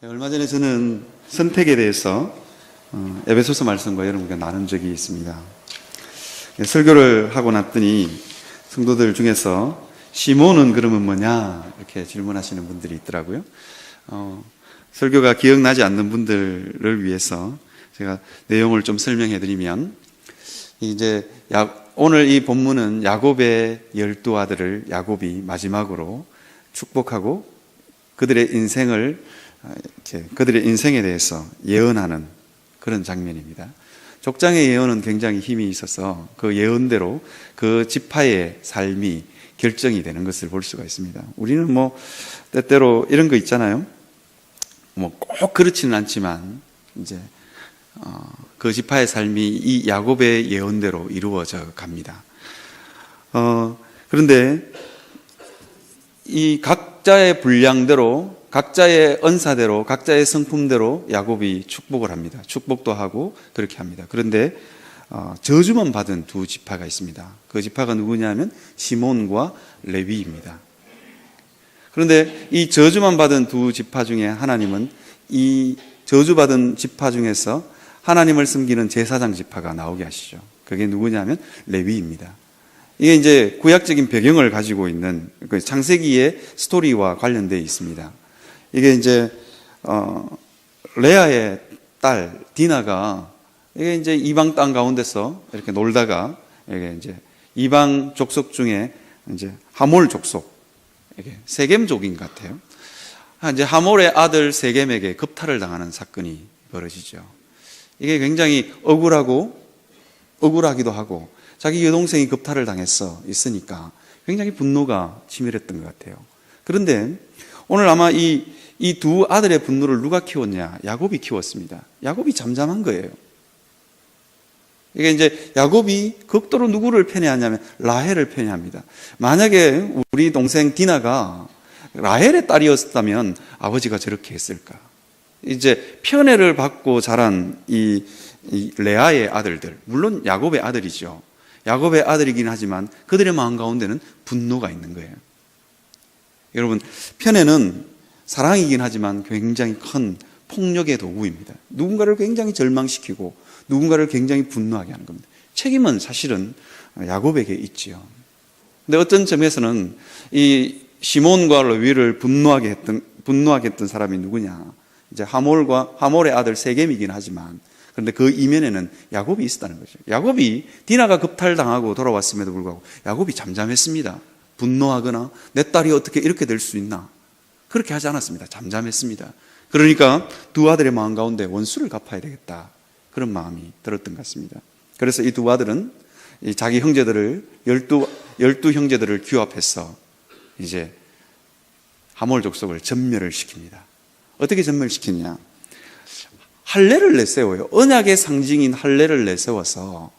얼마 전에 저는 선택에 대해서 에베소서 말씀과 여러분과 나눈 적이 있습니다. 설교를 하고 났더니 성도들 중에서 시몬은 그러면 뭐냐 이렇게 질문하시는 분들이 있더라고요. 설교가 기억나지 않는 분들을 위해서 제가 내용을 좀 설명해 드리면, 이제 오늘 이 본문은 야곱의 12 아들을 야곱이 마지막으로 축복하고 그들의 인생에 대해서 예언하는 그런 장면입니다. 족장의 예언은 굉장히 힘이 있어서 그 예언대로 그 지파의 삶이 결정이 되는 것을 볼 수가 있습니다. 우리는 때때로 이런 거 있잖아요. 꼭 그렇지는 않지만 이제 그 지파의 삶이 이 야곱의 예언대로 이루어져 갑니다. 그런데 이 각자의 분량대로, 각자의 언사대로, 각자의 성품대로 야곱이 축복을 합니다. 축복도 하고 그렇게 합니다. 그런데 저주만 받은 두 지파가 있습니다. 그 지파가 누구냐면 시몬과 레위입니다. 그런데 이 저주만 받은 두 지파 중에 하나님은 이 저주받은 지파 중에서 하나님을 섬기는 제사장 지파가 나오게 하시죠. 그게 누구냐면 레위입니다. 이게 이제 구약적인 배경을 가지고 있는 창세기의 스토리와 관련되어 있습니다. 이게 이제 레아의 딸 디나가 이게 이제 이방 땅 가운데서 이렇게 놀다가 이게 이제 이방 족속 중에 이제 하몰 족속, 이게 세겜족인 것 같아요. 이제 하몰의 아들 세겜에게 겁탈을 당하는 사건이 벌어지죠. 이게 굉장히 억울하기도 하고 자기 여동생이 겁탈을 있으니까 굉장히 분노가 치밀했던 것 같아요. 그런데 오늘 아마 이 두 아들의 분노를 누가 키웠냐? 야곱이 키웠습니다. 야곱이 잠잠한 거예요. 이게 이제 야곱이 극도로 누구를 편애하냐면 라헬을 편애합니다. 만약에 우리 동생 디나가 라헬의 딸이었다면 아버지가 저렇게 했을까? 이제 편애를 받고 자란 이 레아의 아들들, 물론 야곱의 아들이죠. 야곱의 아들이긴 하지만 그들의 마음 가운데는 분노가 있는 거예요. 여러분, 편애는 사랑이긴 하지만 굉장히 큰 폭력의 도구입니다. 누군가를 굉장히 절망시키고 누군가를 굉장히 분노하게 하는 겁니다. 책임은 사실은 야곱에게 있지요. 근데 어떤 점에서는 이 시몬과 레위를 분노하게 했던 사람이 누구냐? 이제 하몰의 아들 세겜이긴 하지만, 그런데 그 이면에는 야곱이 있었다는 거죠. 야곱이 디나가 겁탈당하고 돌아왔음에도 불구하고 야곱이 잠잠했습니다. 분노하거나 내 딸이 어떻게 이렇게 될 수 있나? 그렇게 하지 않았습니다. 잠잠했습니다. 그러니까 두 아들의 마음 가운데 원수를 갚아야 되겠다, 그런 마음이 들었던 것 같습니다. 그래서 이 두 아들은 자기 형제들을, 12 형제들을 규합해서 이제 하몰 족속을 전멸을 시킵니다. 어떻게 전멸시키냐? 할례를 내세워요. 언약의 상징인 할례를 내세워서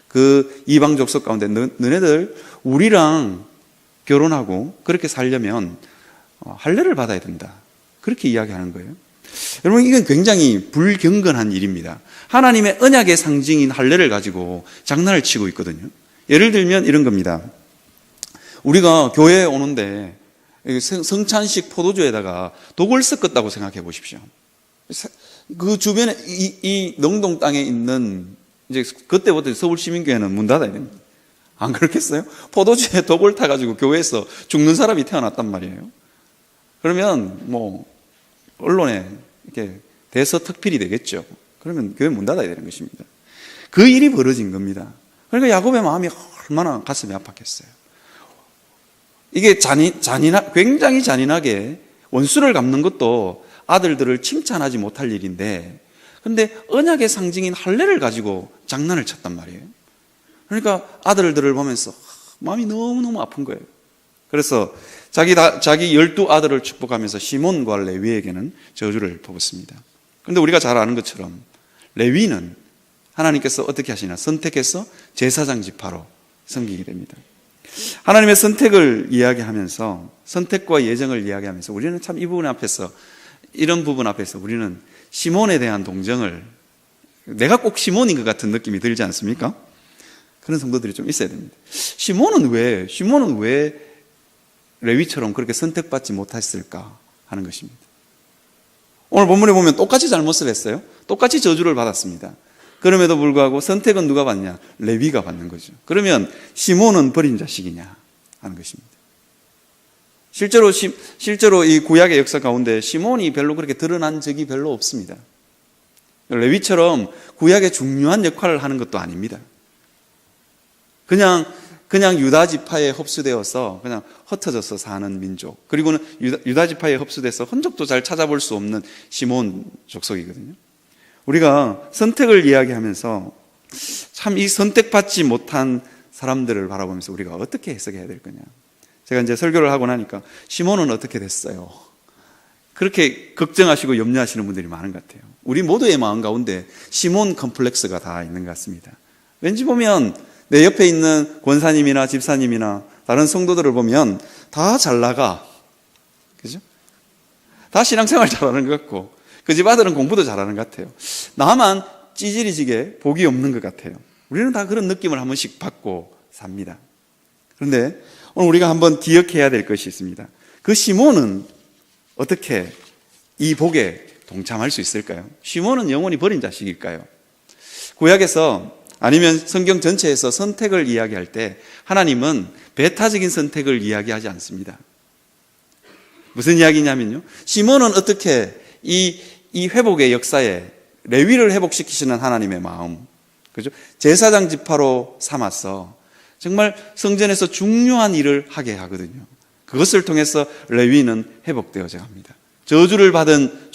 그 이방 족속 가운데 너네들 우리랑 결혼하고 그렇게 살려면 할례를 받아야 된다, 그렇게 이야기하는 거예요. 여러분, 이건 굉장히 불경건한 일입니다. 하나님의 언약의 상징인 할례를 가지고 장난을 치고 있거든요. 예를 들면 이런 겁니다. 우리가 교회에 오는데 성찬식 포도주에다가 독을 섞었다고 생각해 보십시오. 그 주변에 이 농동 땅에 있는, 이제 그때부터 서울시민교회는 문 닫아야 됩니다. 안 그렇겠어요? 포도주에 독을 타가지고 교회에서 죽는 사람이 태어났단 말이에요. 그러면 언론에 이렇게 대서특필이 되겠죠. 그러면 교회 문 닫아야 되는 것입니다. 그 일이 벌어진 겁니다. 그러니까 야곱의 마음이 얼마나 가슴이 아팠겠어요. 이게 굉장히 잔인하게 원수를 갚는 것도 아들들을 칭찬하지 못할 일인데, 그런데 언약의 상징인 할례를 가지고 장난을 쳤단 말이에요. 그러니까 아들들을 보면서 마음이 너무너무 아픈 거예요. 그래서 자기 12 아들을 축복하면서 시몬과 레위에게는 저주를 퍼붓습니다. 그런데 우리가 잘 아는 것처럼 레위는 하나님께서 어떻게 하시나? 선택해서 제사장 지파로 섬기게 됩니다. 하나님의 선택을 이야기하면서, 선택과 예정을 이야기하면서 우리는 참 이런 부분 앞에서 우리는 시몬에 대한 동정을, 내가 꼭 시몬인 것 같은 느낌이 들지 않습니까? 그런 성도들이 좀 있어야 됩니다. 시몬은 왜 레위처럼 그렇게 선택받지 못했을까 하는 것입니다. 오늘 본문에 보면 똑같이 잘못을 했어요. 똑같이 저주를 받았습니다. 그럼에도 불구하고 선택은 누가 받냐? 레위가 받는 거죠. 그러면 시몬은 버린 자식이냐 하는 것입니다. 실제로 이 구약의 역사 가운데 시몬이 별로 그렇게 드러난 적이 별로 없습니다. 레위처럼 구약의 중요한 역할을 하는 것도 아닙니다. 그냥 유다 지파에 흡수되어서 그냥 흩어져서 사는 민족, 그리고는 유다 지파에 흡수돼서 흔적도 잘 찾아볼 수 없는 시몬 족속이거든요. 우리가 선택을 이야기하면서 참 이 선택받지 못한 사람들을 바라보면서 우리가 어떻게 해석해야 될 거냐. 제가 이제 설교를 하고 나니까 시몬은 어떻게 됐어요? 그렇게 걱정하시고 염려하시는 분들이 많은 것 같아요. 우리 모두의 마음 가운데 시몬 컴플렉스가 다 있는 것 같습니다. 왠지 보면 내 옆에 있는 권사님이나 집사님이나 다른 성도들을 보면 다 잘 나가. 그죠? 다 신앙생활 잘하는 것 같고, 그 집 아들은 공부도 잘하는 것 같아요. 나만 찌질이지게 복이 없는 것 같아요. 우리는 다 그런 느낌을 한 번씩 받고 삽니다. 그런데 오늘 우리가 한번 기억해야 될 것이 있습니다. 그 시몬은 어떻게 이 복에 동참할 수 있을까요? 시몬은 영원히 버린 자식일까요? 구약에서 아니면 성경 전체에서 선택을 이야기할 때 하나님은 배타적인 선택을 이야기하지 않습니다. 무슨 이야기냐면요, 시몬은 어떻게 이 회복의 역사에 레위를 회복시키시는 하나님의 마음, 그죠? 제사장 지파로 삼아서 정말 성전에서 중요한 일을 하게 하거든요. 그것을 통해서 레위는 회복되어져 갑니다. 저주를 받은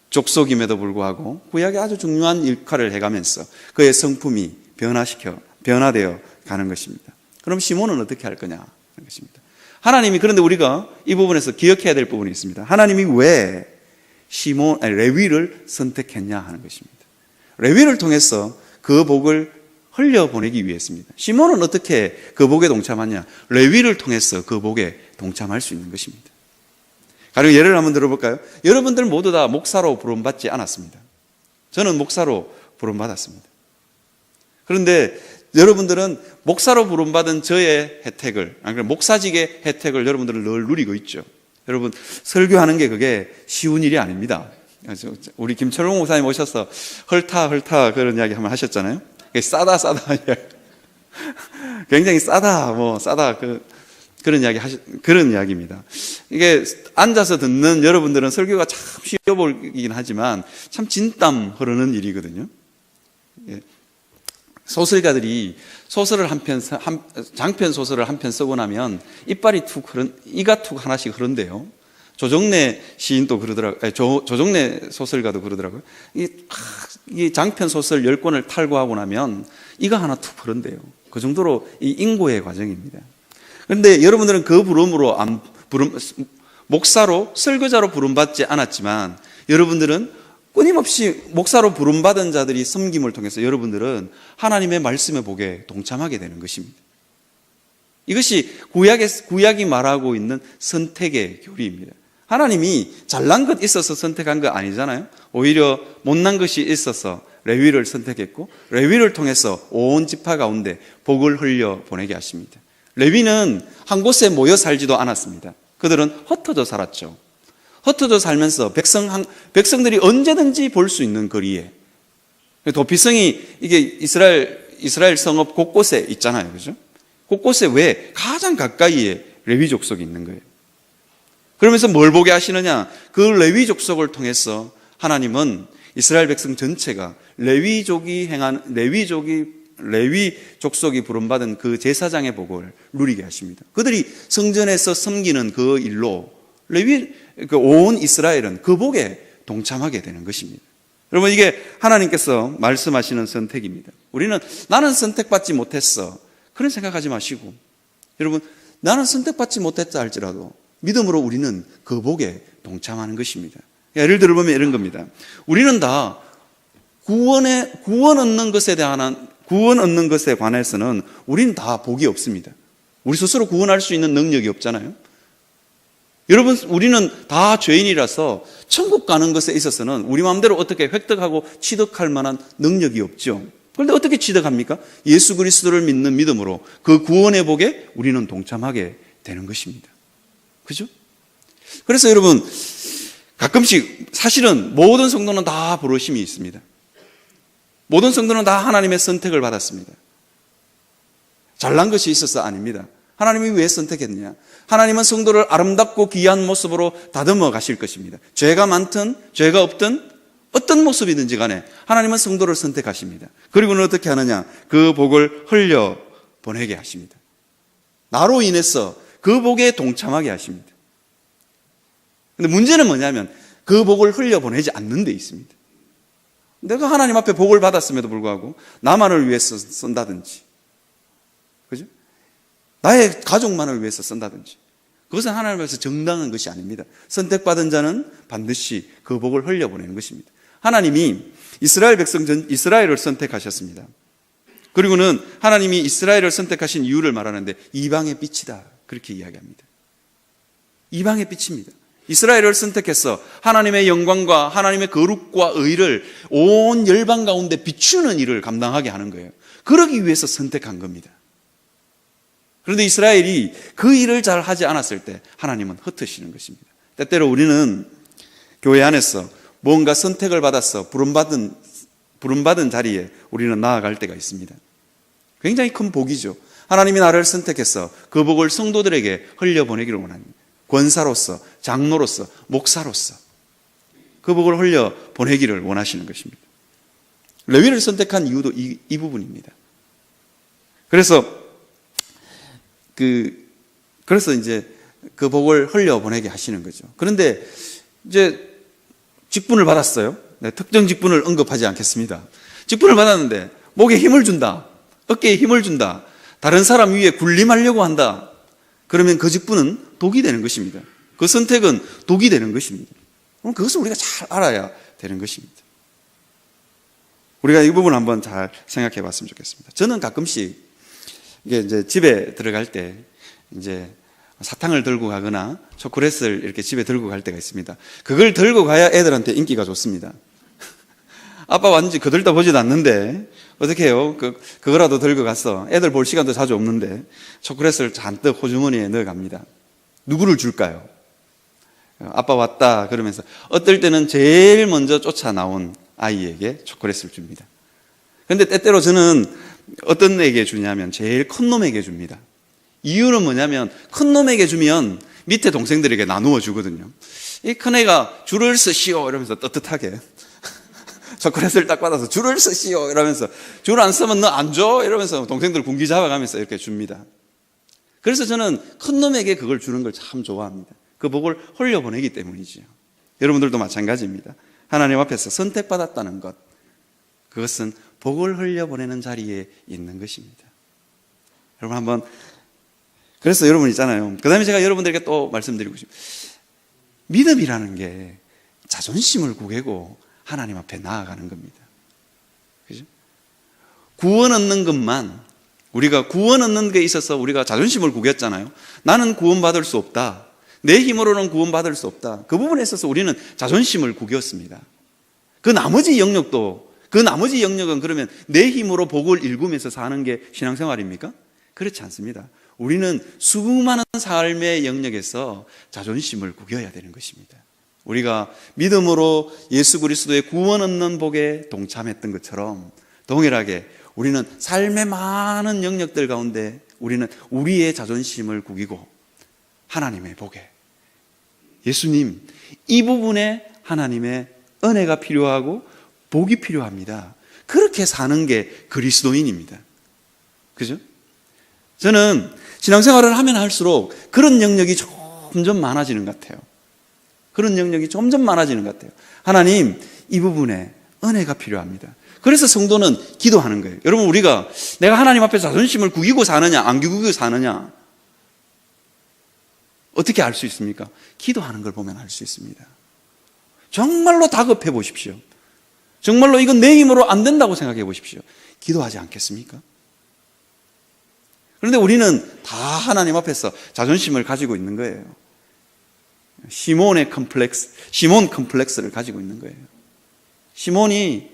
족속임에도 불구하고 구약에 아주 중요한 역할을 해가면서 그의 성품이 변화되어 가는 것입니다. 그럼 시몬은 어떻게 할 거냐 하는 것입니다. 하나님이, 그런데 우리가 이 부분에서 기억해야 될 부분이 있습니다. 하나님이 왜 레위를 선택했냐 하는 것입니다. 레위를 통해서 그 복을 흘려보내기 위해서입니다. 시몬은 어떻게 그 복에 동참하냐? 레위를 통해서 그 복에 동참할 수 있는 것입니다. 가령 예를 한번 들어볼까요? 여러분들 모두 다 목사로 부름받지 않았습니다. 저는 목사로 부름받았습니다. 그런데 여러분들은 목사로 부름받은 저의 혜택을, 목사직의 혜택을 여러분들은 늘 누리고 있죠. 여러분, 설교하는 게 그게 쉬운 일이 아닙니다. 우리 김철웅 목사님 오셔서 헐타 그런 이야기 한번 하셨잖아요. 싸다 굉장히 싸다 그런 이야기입니다. 이게 앉아서 듣는 여러분들은 설교가 참 쉬워 보이긴 하지만 참 진땀 흐르는 일이거든요. 소설가들이 장편 소설을 한 편 쓰고 나면 이가 툭 하나씩 흐른대요. 조정래 시인도 그러더라고요. 조정래 소설가도 그러더라고요. 이 장편 소설 10권을 탈고하고 나면 이가 하나 툭 흐른대요. 그 정도로 이 인고의 과정입니다. 그런데 여러분들은 그 목사로, 설교자로 부름받지 않았지만 여러분들은 끊임없이 목사로 부름받은 자들이 섬김을 통해서 여러분들은 하나님의 말씀의 복에 동참하게 되는 것입니다. 이것이 구약이 말하고 있는 선택의 교리입니다. 하나님이 잘난 것 있어서 선택한 거 아니잖아요. 오히려 못난 것이 있어서 레위를 선택했고 레위를 통해서 온 지파 가운데 복을 흘려 보내게 하십니다. 레위는 한 곳에 모여 살지도 않았습니다. 그들은 흩어져 살았죠. 흩어져 살면서 백성들이 언제든지 볼 수 있는 거리에, 도피성이 이게 이스라엘 성읍 곳곳에 있잖아요. 그죠? 곳곳에 왜 가장 가까이에 레위 족속이 있는 거예요. 그러면서 뭘 보게 하시느냐? 그 레위 족속을 통해서 하나님은 이스라엘 백성 전체가 레위 족속이 부름받은 그 제사장의 복을 누리게 하십니다. 그들이 성전에서 섬기는 그 일로 온 이스라엘은 그 복에 동참하게 되는 것입니다. 여러분, 이게 하나님께서 말씀하시는 선택입니다. 우리는 나는 선택받지 못했어, 그런 생각하지 마시고, 여러분, 나는 선택받지 못했다 할지라도 믿음으로 우리는 그 복에 동참하는 것입니다. 예를 들어보면 이런 겁니다. 우리는 다 구원 얻는 것에 관해서는 우리는 다 복이 없습니다. 우리 스스로 구원할 수 있는 능력이 없잖아요. 여러분, 우리는 다 죄인이라서 천국 가는 것에 있어서는 우리 마음대로 어떻게 획득하고 취득할 만한 능력이 없죠. 그런데 어떻게 취득합니까? 예수 그리스도를 믿는 믿음으로 그 구원의 복에 우리는 동참하게 되는 것입니다. 그죠? 그래서 여러분, 가끔씩 사실은 모든 성도는 다 부르심이 있습니다. 모든 성도는 다 하나님의 선택을 받았습니다. 잘난 것이 있어서 아닙니다. 하나님이 왜 선택했느냐? 하나님은 성도를 아름답고 귀한 모습으로 다듬어 가실 것입니다. 죄가 많든 죄가 없든 어떤 모습이든지 간에 하나님은 성도를 선택하십니다. 그리고는 어떻게 하느냐? 그 복을 흘려 보내게 하십니다. 나로 인해서 그 복에 동참하게 하십니다. 근데 문제는 뭐냐면 그 복을 흘려 보내지 않는 데 있습니다. 내가 하나님 앞에 복을 받았음에도 불구하고 나만을 위해서 쓴다든지, 그죠? 나의 가족만을 위해서 쓴다든지, 그것은 하나님 앞에서 정당한 것이 아닙니다. 선택받은 자는 반드시 그 복을 흘려보내는 것입니다. 하나님이 이스라엘 백성 이스라엘을 선택하셨습니다. 그리고는 하나님이 이스라엘을 선택하신 이유를 말하는데 이방의 빛이다, 그렇게 이야기합니다. 이방의 빛입니다. 이스라엘을 선택해서 하나님의 영광과 하나님의 거룩과 의를 온 열방 가운데 비추는 일을 감당하게 하는 거예요. 그러기 위해서 선택한 겁니다. 그런데 이스라엘이 그 일을 잘 하지 않았을 때 하나님은 흩으시는 것입니다. 때때로 우리는 교회 안에서 뭔가 선택을 받아서 부름받은 자리에 우리는 나아갈 때가 있습니다. 굉장히 큰 복이죠. 하나님이 나를 선택해서 그 복을 성도들에게 흘려보내기를 원합니다. 권사로서, 장로로서, 목사로서 그 복을 흘려보내기를 원하시는 것입니다. 레위를 선택한 이유도 이 부분입니다. 그래서 이제 그 복을 흘려보내게 하시는 거죠. 그런데 이제 직분을 받았어요. 네, 특정 직분을 언급하지 않겠습니다. 직분을 받았는데 목에 힘을 준다, 어깨에 힘을 준다, 다른 사람 위에 군림하려고 한다. 그러면 그 직분은 독이 되는 것입니다. 그 선택은 독이 되는 것입니다. 그럼 그것을 우리가 잘 알아야 되는 것입니다. 우리가 이 부분 한번 잘 생각해 봤으면 좋겠습니다. 저는 가끔씩 이게 이제 집에 들어갈 때 이제 사탕을 들고 가거나 초콜릿을 이렇게 집에 들고 갈 때가 있습니다. 그걸 들고 가야 애들한테 인기가 좋습니다. 아빠 완전히 거들떠 보지도 않는데 어떻게 해요? 그거라도 들고 가서 애들 볼 시간도 자주 없는데 초콜릿을 잔뜩 호주머니에 넣어갑니다. 누구를 줄까요? 아빠 왔다 그러면서 어떨 때는 제일 먼저 쫓아 나온 아이에게 초콜릿을 줍니다. 그런데 때때로 저는 어떤 애에게 주냐면 제일 큰 놈에게 줍니다. 이유는 뭐냐면 큰 놈에게 주면 밑에 동생들에게 나누어 주거든요. 이 큰 애가 줄을 서시오 이러면서 떳떳하게 초콜릿을 딱 받아서 줄을 서시오 이러면서 줄 안 서면 너 안 줘 이러면서 동생들 군기 잡아가면서 이렇게 줍니다. 그래서 저는 큰 놈에게 그걸 주는 걸 참 좋아합니다. 그 복을 흘려보내기 때문이지요. 여러분들도 마찬가지입니다. 하나님 앞에서 선택받았다는 것, 그것은 복을 흘려보내는 자리에 있는 것입니다. 여러분 한번, 그래서 여러분 있잖아요. 그 다음에 제가 여러분들에게 또 말씀드리고 싶어요. 믿음이라는 게 자존심을 구개고 하나님 앞에 나아가는 겁니다. 그죠? 구원 얻는 것만, 우리가 구원 얻는 게 있어서 우리가 자존심을 구겼잖아요. 나는 구원받을 수 없다. 내 힘으로는 구원받을 수 없다. 그 부분에 있어서 우리는 자존심을 구겼습니다. 그 나머지 영역은 그러면 내 힘으로 복을 일구면서 사는 게 신앙생활입니까? 그렇지 않습니다. 우리는 수많은 삶의 영역에서 자존심을 구겨야 되는 것입니다. 우리가 믿음으로 예수 그리스도의 구원 얻는 복에 동참했던 것처럼 동일하게 우리는 삶의 많은 영역들 가운데 우리는 우리의 자존심을 구기고 하나님의 복에, 예수님, 이 부분에 하나님의 은혜가 필요하고 복이 필요합니다. 그렇게 사는 게 그리스도인입니다. 그죠? 저는 신앙생활을 하면 할수록 그런 영역이 점점 많아지는 것 같아요. 그런 영역이 점점 많아지는 것 같아요. 하나님, 이 부분에 은혜가 필요합니다. 그래서 성도는 기도하는 거예요. 여러분, 우리가 내가 하나님 앞에 자존심을 구기고 사느냐, 안 구기고 사느냐, 어떻게 알 수 있습니까? 기도하는 걸 보면 알 수 있습니다. 정말로 다급해 보십시오. 정말로 이건 내 힘으로 안 된다고 생각해 보십시오. 기도하지 않겠습니까? 그런데 우리는 다 하나님 앞에서 자존심을 가지고 있는 거예요. 시몬 컴플렉스를 가지고 있는 거예요. 시몬이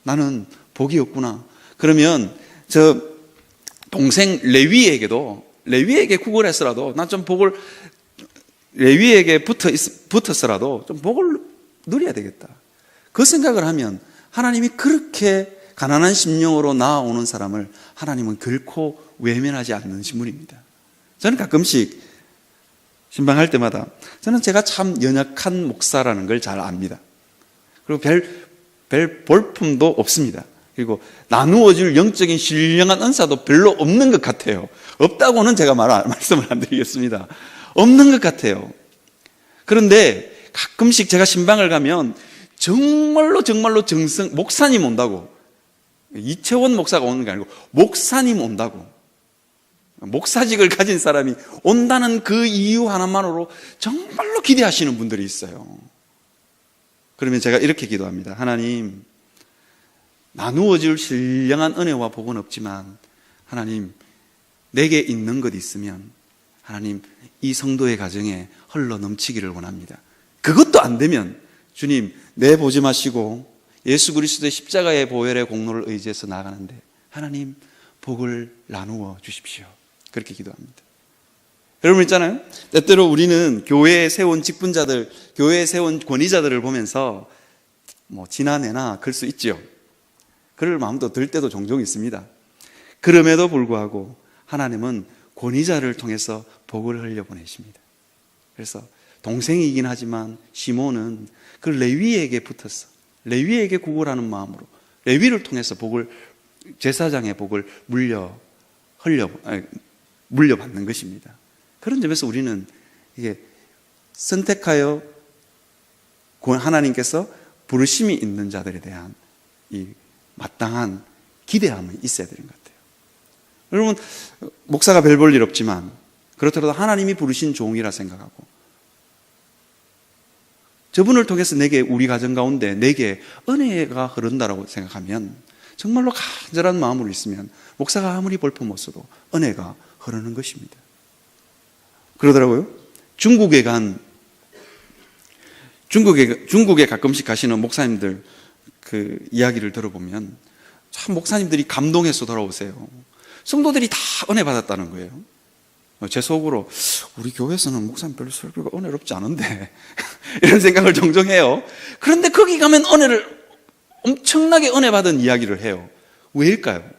나는 복이 없구나. 그러면 저 동생 레위에게 구걸했어라도 난 좀 복을 레위에게 붙었어라도 좀 복을 누려야 되겠다. 그 생각을 하면 하나님이 그렇게 가난한 심령으로 나아오는 사람을 하나님은 결코 외면하지 않는 신분입니다. 저는 가끔씩 신방할 때마다 저는 제가 참 연약한 목사라는 걸 잘 압니다. 그리고 별 볼품도 없습니다. 그리고 나누어줄 영적인 신령한 은사도 별로 없는 것 같아요. 없다고는 제가 말씀을 안 드리겠습니다. 없는 것 같아요. 그런데 가끔씩 제가 신방을 가면 정말로 목사님 온다고, 이채원 목사가 오는 게 아니고 목사님 온다고, 목사직을 가진 사람이 온다는 그 이유 하나만으로 정말로 기대하시는 분들이 있어요. 그러면 제가 이렇게 기도합니다. 하나님, 나누어질 신령한 은혜와 복은 없지만 하나님, 내게 있는 것 있으면 하나님, 이 성도의 가정에 흘러 넘치기를 원합니다. 그것도 안 되면 주님, 내 보지 마시고 예수 그리스도의 십자가의 보혈의 공로를 의지해서 나가는데 하나님, 복을 나누어 주십시오. 그렇게 기도합니다. 여러분 있잖아요, 때때로 우리는 교회에 세운 직분자들, 교회에 세운 권위자들을 보면서 지나내나 그럴 수 있죠. 그럴 마음도 들 때도 종종 있습니다. 그럼에도 불구하고 하나님은 권위자를 통해서 복을 흘려보내십니다. 그래서 동생이긴 하지만 시몬은 그 레위에게 붙었어. 레위에게 구걸하는 마음으로 레위를 통해서 제사장의 복을 물려받는 것입니다. 그런 점에서 우리는 이게 선택하여 하나님께서 부르심이 있는 자들에 대한 이 마땅한 기대함이 있어야 되는 것 같아요. 여러분, 목사가 별 볼 일 없지만 그렇더라도 하나님이 부르신 종이라 생각하고 저분을 통해서 우리 가정 가운데 내게 은혜가 흐른다라고 생각하면 정말로 간절한 마음으로 있으면 목사가 아무리 볼품 없어도 은혜가 흐르는 것입니다. 그러더라고요. 중국에 가끔씩 가시는 목사님들 그 이야기를 들어보면 참 목사님들이 감동해서 돌아오세요. 성도들이 다 은혜 받았다는 거예요. 제 속으로 우리 교회에서는 목사님 별로 설교가 은혜롭지 않은데 이런 생각을 종종 해요. 그런데 거기 가면 엄청나게 은혜 받은 이야기를 해요. 왜일까요?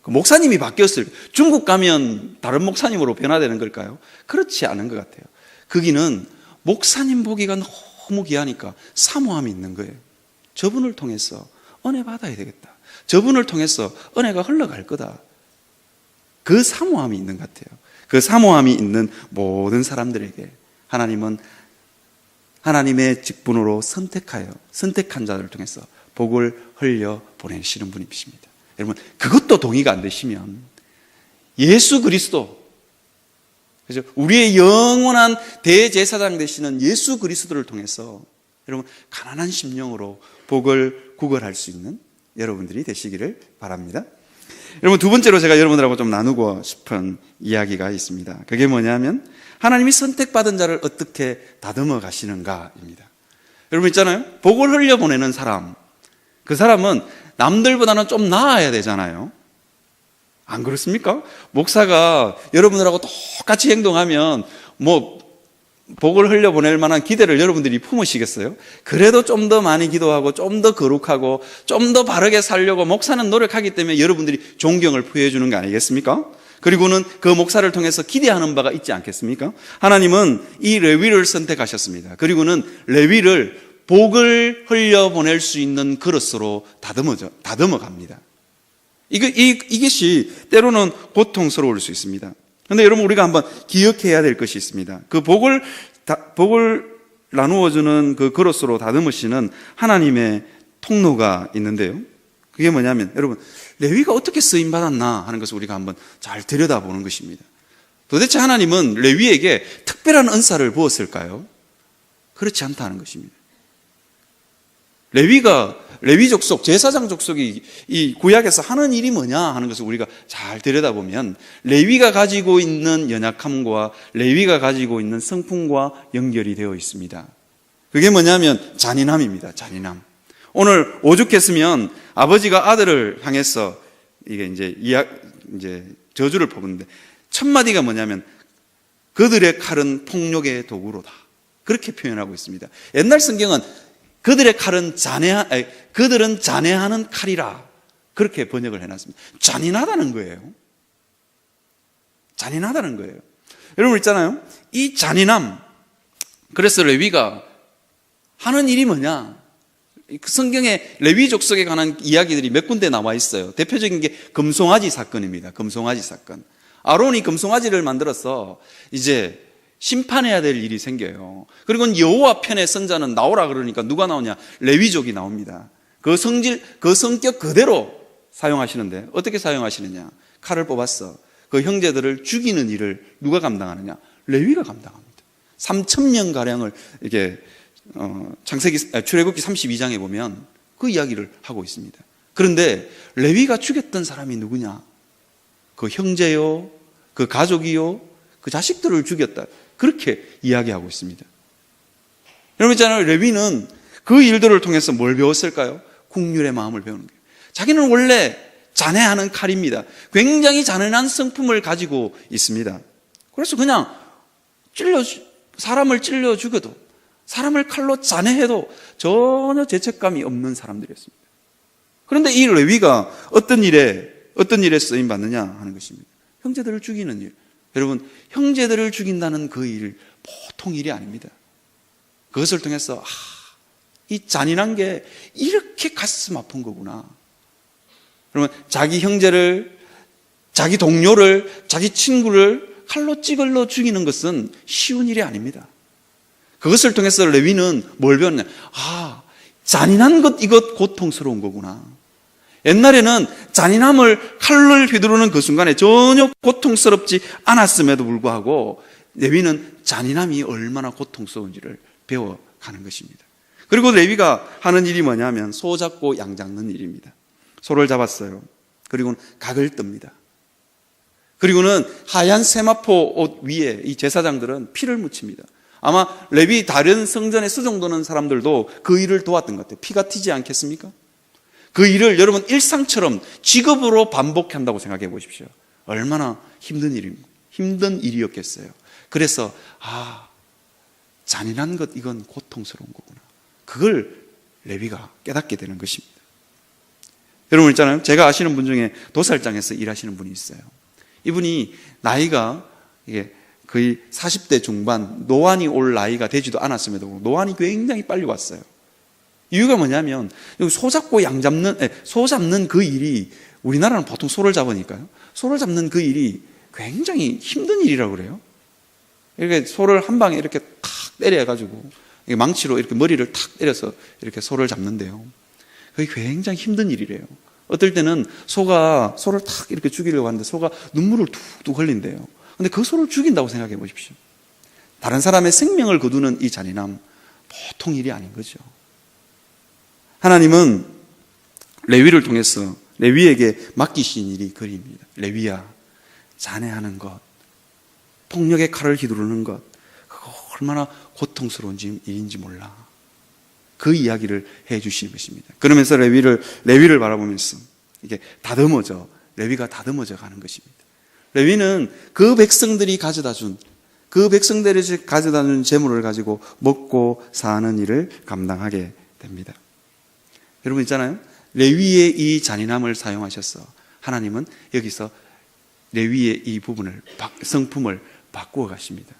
목사님이 바뀌었을 때 중국 가면 다른 목사님으로 변화되는 걸까요? 그렇지 않은 것 같아요. 거기는 목사님 보기가 너무 귀하니까 사모함이 있는 거예요. 저분을 통해서 은혜 받아야 되겠다. 저분을 통해서 은혜가 흘러갈 거다. 그 사모함이 있는 것 같아요. 그 사모함이 있는 모든 사람들에게 하나님은 하나님의 직분으로 선택한 자들을 통해서 복을 흘려 보내시는 분이십니다. 여러분, 그것도 동의가 안 되시면 예수 그리스도, 그죠? 우리의 영원한 대제사장 되시는 예수 그리스도를 통해서 여러분 가난한 심령으로 복을 구걸할 수 있는 여러분들이 되시기를 바랍니다. 여러분, 두 번째로 제가 여러분들하고 좀 나누고 싶은 이야기가 있습니다. 그게 뭐냐면 하나님이 선택받은 자를 어떻게 다듬어 가시는가입니다. 여러분 있잖아요, 복을 흘려보내는 사람, 그 사람은 남들보다는 좀 나아야 되잖아요. 안 그렇습니까? 목사가 여러분들하고 똑같이 행동하면 복을 흘려보낼 만한 기대를 여러분들이 품으시겠어요? 그래도 좀 더 많이 기도하고 좀 더 거룩하고 좀 더 바르게 살려고 목사는 노력하기 때문에 여러분들이 존경을 표해 주는 거 아니겠습니까? 그리고는 그 목사를 통해서 기대하는 바가 있지 않겠습니까? 하나님은 이 레위를 선택하셨습니다. 그리고는 레위를 복을 흘려보낼 수 있는 그릇으로 다듬어 갑니다. 이것이 때로는 고통스러울 수 있습니다. 그런데 여러분, 우리가 한번 기억해야 될 것이 있습니다. 그 복을 나누어주는 그 그릇으로 다듬으시는 하나님의 통로가 있는데요. 그게 뭐냐면, 여러분, 레위가 어떻게 쓰임받았나 하는 것을 우리가 한번 잘 들여다보는 것입니다. 도대체 하나님은 레위에게 특별한 은사를 부었을까요? 그렇지 않다는 것입니다. 레위 족속, 제사장 족속이 이 구약에서 하는 일이 뭐냐 하는 것을 우리가 잘 들여다보면 레위가 가지고 있는 연약함과 레위가 가지고 있는 성품과 연결이 되어 있습니다. 그게 뭐냐면 잔인함입니다. 잔인함. 오늘 오죽했으면 아버지가 아들을 향해서 이게 이제 저주를 퍼붓는데 첫 마디가 뭐냐면 그들의 칼은 폭력의 도구로다. 그렇게 표현하고 있습니다. 옛날 성경은 그들의 칼은 그들은 잔해하는 칼이라 그렇게 번역을 해놨습니다. 잔인하다는 거예요. 잔인하다는 거예요. 여러분 있잖아요. 이 잔인함. 그래서 레위가 하는 일이 뭐냐? 성경에 레위 족속에 관한 이야기들이 몇 군데 나와 있어요. 대표적인 게 금송아지 사건입니다. 금송아지 사건. 아론이 금송아지를 만들어서 이제 심판해야 될 일이 생겨요. 그리고 여호와 편의 선자는 나오라 그러니까 누가 나오냐? 레위족이 나옵니다. 그 성격 그대로 사용하시는데 어떻게 사용하시느냐? 칼을 뽑았어. 그 형제들을 죽이는 일을 누가 감당하느냐? 레위가 감당합니다. 3,000명 가량을 이렇게 출애굽기 32장에 보면 그 이야기를 하고 있습니다. 그런데 레위가 죽였던 사람이 누구냐? 그 형제요, 그 가족이요, 그 자식들을 죽였다. 그렇게 이야기하고 있습니다. 여러분 있잖아요. 레위는 그 일들을 통해서 뭘 배웠을까요? 국률의 마음을 배우는 거예요. 자기는 원래 잔해하는 칼입니다. 굉장히 잔인한 성품을 가지고 있습니다. 그래서 그냥 사람을 찔러 죽여도, 사람을 칼로 잔해해도 전혀 죄책감이 없는 사람들이었습니다. 그런데 이 레위가 어떤 일에 쓰임 받느냐 하는 것입니다. 형제들을 죽이는 일. 여러분, 형제들을 죽인다는 그 일, 보통 일이 아닙니다. 그것을 통해서 이 잔인한 게 이렇게 가슴 아픈 거구나. 그러면 자기 형제를, 자기 동료를, 자기 친구를 칼로 찌글러 죽이는 것은 쉬운 일이 아닙니다. 그것을 통해서 레위는 뭘 배웠냐? 잔인한 것, 이것 고통스러운 거구나. 옛날에는 잔인함을 칼을 휘두르는 그 순간에 전혀 고통스럽지 않았음에도 불구하고 레위는 잔인함이 얼마나 고통스러운지를 배워가는 것입니다. 그리고 레위가 하는 일이 뭐냐면 소 잡고 양 잡는 일입니다. 소를 잡았어요. 그리고는 각을 뜹니다. 그리고는 하얀 세마포 옷 위에 이 제사장들은 피를 묻힙니다. 아마 레위 다른 성전에 수종도는 사람들도 그 일을 도왔던 것 같아요. 피가 튀지 않겠습니까? 그 일을 여러분 일상처럼 직업으로 반복한다고 생각해 보십시오. 얼마나 힘든 일이었겠어요. 그래서 잔인한 것, 이건 고통스러운 거구나. 그걸 레위가 깨닫게 되는 것입니다. 여러분 있잖아요. 제가 아시는 분 중에 도살장에서 일하시는 분이 있어요. 이분이 나이가 이게 거의 40대 중반, 노안이 올 나이가 되지도 않았음에도 불구하고 노안이 굉장히 빨리 왔어요. 이유가 뭐냐면 소 잡고 소 잡는 그 일이, 우리나라는 보통 소를 잡으니까요. 소를 잡는 그 일이 굉장히 힘든 일이라고 그래요. 이렇게 소를 한 방에 이렇게 탁 때려가지고 망치로 이렇게 머리를 탁 때려서 이렇게 소를 잡는데요. 그게 굉장히 힘든 일이래요. 어떨 때는 소를 탁 이렇게 죽이려고 하는데 소가 눈물을 툭툭 흘린대요. 근데 그 소를 죽인다고 생각해 보십시오. 다른 사람의 생명을 거두는 이 잔인함, 보통 일이 아닌 거죠. 하나님은 레위를 통해서 레위에게 맡기신 일이 그 일입니다. 레위야, 잔해하는 것, 폭력의 칼을 휘두르는 것, 그거 얼마나 고통스러운 일인지 몰라. 그 이야기를 해 주시는 것입니다. 그러면서 레위를 바라보면서 이게 레위가 다듬어져 가는 것입니다. 레위는 그 백성들이 가져다 준 재물을 가지고 먹고 사는 일을 감당하게 됩니다. 여러분 있잖아요. 레위의 이 잔인함을 사용하셔서 하나님은 여기서 레위의 이 부분을, 성품을 바꾸어 가십니다.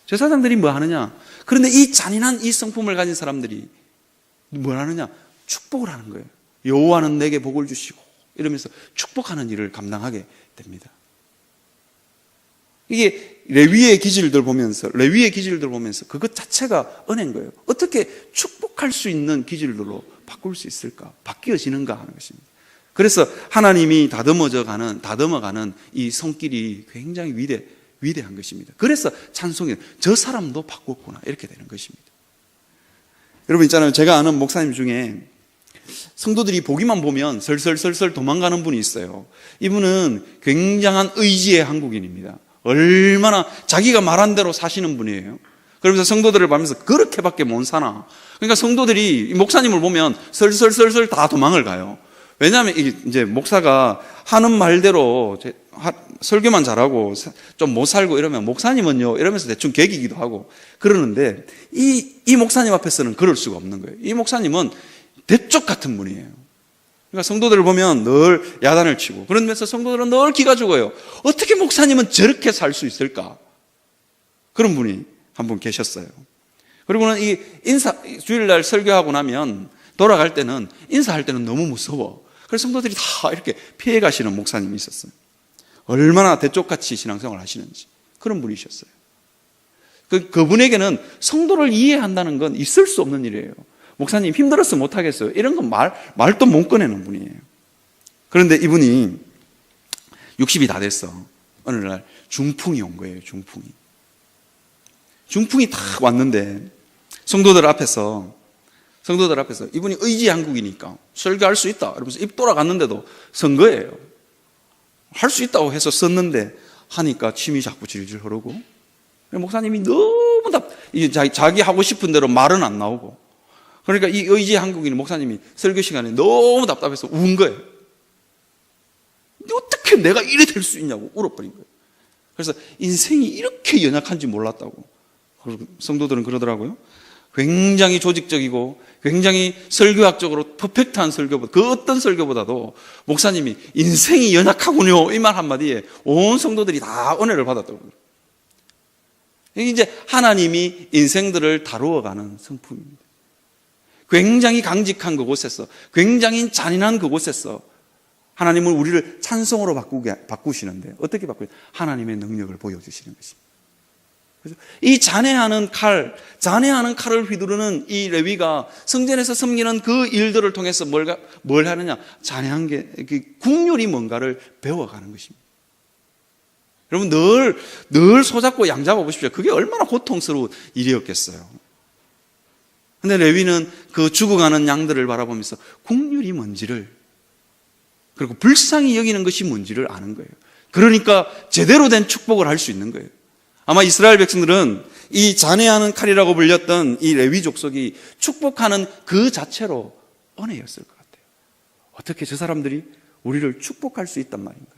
제사장들이 뭐 하느냐? 그런데 이 잔인한 이 성품을 가진 사람들이 뭘 하느냐? 축복을 하는 거예요. 여호와는 내게 복을 주시고 이러면서 축복하는 일을 감당하게 됩니다. 이게 레위의 기질들 보면서 그것 자체가 은혜인 거예요. 어떻게 축복할 수 있는 기질들로 바꿀 수 있을까? 바뀌어지는가 하는 것입니다. 그래서 하나님이 다듬어가는 이 손길이 굉장히 위대한 것입니다. 그래서 찬송이 저 사람도 바꿨구나 이렇게 되는 것입니다. 여러분 있잖아요. 제가 아는 목사님 중에 성도들이 보기만 보면 설설설설 도망가는 분이 있어요. 이분은 굉장한 의지의 한국인입니다. 얼마나 자기가 말한 대로 사시는 분이에요. 그러면서 성도들을 보면서 그렇게밖에 못 사나. 그러니까 성도들이 목사님을 보면 설설설설 다 도망을 가요. 왜냐하면 이제 목사가 하는 말대로 설교만 잘하고 좀 못 살고 이러면 목사님은요 이러면서 대충 개기기도 하고 그러는데 이 목사님 앞에서는 그럴 수가 없는 거예요. 이 목사님은 대쪽 같은 분이에요. 그러니까 성도들을 보면 늘 야단을 치고 그러면서 성도들은 늘 기가 죽어요. 어떻게 목사님은 저렇게 살 수 있을까? 그런 분이 한 분 계셨어요. 그리고는 이 주일날 설교하고 나면 돌아갈 때는 인사할 때는 너무 무서워. 그래서 성도들이 다 이렇게 피해 가시는 목사님이 있었어요. 얼마나 대쪽같이 신앙생활을 하시는지 그런 분이셨어요. 그분에게는 성도를 이해한다는 건 있을 수 없는 일이에요. 목사님 힘들어서 못하겠어요. 이런 건 말도 못 꺼내는 분이에요. 그런데 이분이 60이 다 됐어. 어느 날 중풍이 온 거예요. 중풍이 딱 왔는데 성도들 앞에서 이분이 의지한국이니까 설교할 수 있다 이러면서 입 돌아갔는데도 선거예요. 할 수 있다고 해서 썼는데 하니까 침이 자꾸 질질 흐르고 목사님이 너무 자기 하고 싶은 대로 말은 안 나오고 그러니까 이 의지한국인 목사님이 설교 시간에 너무 답답해서 운 거예요. 어떻게 내가 이래 될 수 있냐고 울어버린 거예요. 그래서 인생이 이렇게 연약한지 몰랐다고. 성도들은 그러더라고요. 굉장히 조직적이고 굉장히 설교학적으로 퍼펙트한 설교보다 그 어떤 설교보다도 목사님이 인생이 연약하군요 이 말 한마디에 온 성도들이 다 은혜를 받았더라고요. 이게 이제 하나님이 인생들을 다루어가는 성품입니다. 굉장히 강직한 그곳에서 굉장히 잔인한 그곳에서 하나님은 우리를 찬송으로 바꾸시는데 어떻게 바꾸요? 하나님의 능력을 보여주시는 것입니다. 그래서 이 잔해하는 칼을 휘두르는 이 레위가 성전에서 섬기는 그 일들을 통해서 뭘 하느냐? 잔해한 게 국률이 뭔가를 배워가는 것입니다. 여러분 늘 소잡고 양잡아 보십시오. 그게 얼마나 고통스러운 일이었겠어요. 근데 레위는 그 죽어가는 양들을 바라보면서 국률이 뭔지를 그리고 불쌍히 여기는 것이 뭔지를 아는 거예요. 그러니까 제대로 된 축복을 할 수 있는 거예요. 아마 이스라엘 백성들은 이 잔해하는 칼이라고 불렸던 이 레위 족속이 축복하는 그 자체로 은혜였을 것 같아요. 어떻게 저 사람들이 우리를 축복할 수 있단 말인가?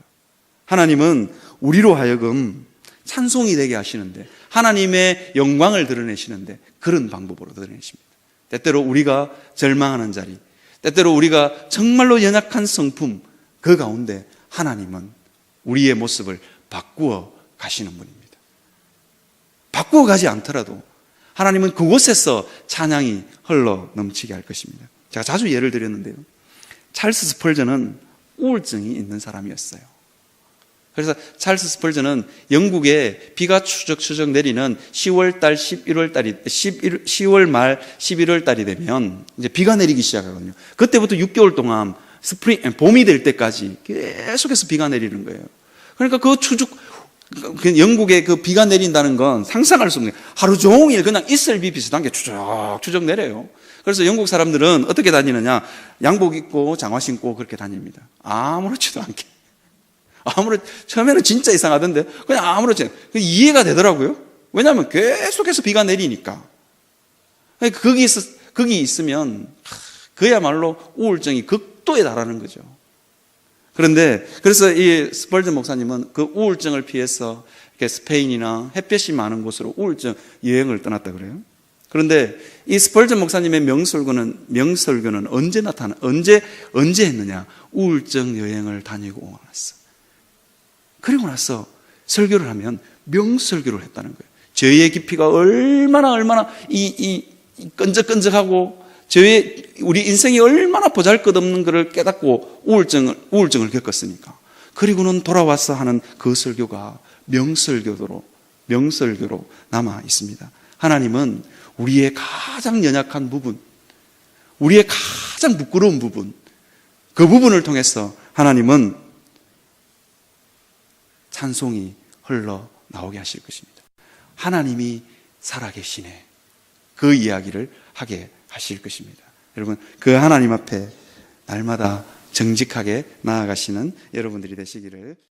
하나님은 우리로 하여금 찬송이 되게 하시는데 하나님의 영광을 드러내시는데 그런 방법으로 드러내십니다. 때때로 우리가 절망하는 자리, 때때로 우리가 정말로 연약한 성품 그 가운데 하나님은 우리의 모습을 바꾸어 가시는 분입니다. 바꾸어 가지 않더라도 하나님은 그곳에서 찬양이 흘러 넘치게 할 것입니다. 제가 자주 예를 드렸는데요. 찰스 스펄전은 우울증이 있는 사람이었어요. 그래서 찰스 스펄전은 영국에 비가 추적추적 내리는 10월 말 11월 달이 되면 이제 비가 내리기 시작하거든요. 그때부터 6개월 동안 봄이 될 때까지 계속해서 비가 내리는 거예요. 그러니까 영국에 그 비가 내린다는 건 상상할 수 없는 거예요. 하루 종일 그냥 이슬비 비슷한 게 추적추적 내려요. 그래서 영국 사람들은 어떻게 다니느냐? 양복 입고 장화 신고 그렇게 다닙니다. 아무렇지도 않게. 처음에는 진짜 이상하던데 그냥 아무렇지 않게 이해가 되더라고요. 왜냐하면 계속해서 비가 내리니까. 거기 있으면 그야말로 우울증이 극도에 달하는 거죠. 그래서 이 스펄전 목사님은 그 우울증을 피해서 스페인이나 햇볕이 많은 곳으로 우울증 여행을 떠났다 그래요. 그런데 이 스펄전 목사님의 명설교는 언제 했느냐? 우울증 여행을 다니고 나서. 그리고 나서 설교를 하면 명설교를 했다는 거예요. 죄의 깊이가 얼마나 끈적끈적하고 우리 인생이 얼마나 보잘것없는 것을 깨닫고 우울증을 겪었으니까. 그리고는 돌아와서 하는 그 설교가 명설교로 남아 있습니다. 하나님은 우리의 가장 연약한 부분, 우리의 가장 부끄러운 부분, 그 부분을 통해서 하나님은 찬송이 흘러나오게 하실 것입니다. 하나님이 살아계시네. 그 이야기를 하게 하실 것입니다. 여러분, 그 하나님 앞에 날마다 정직하게 나아가시는 여러분들이 되시기를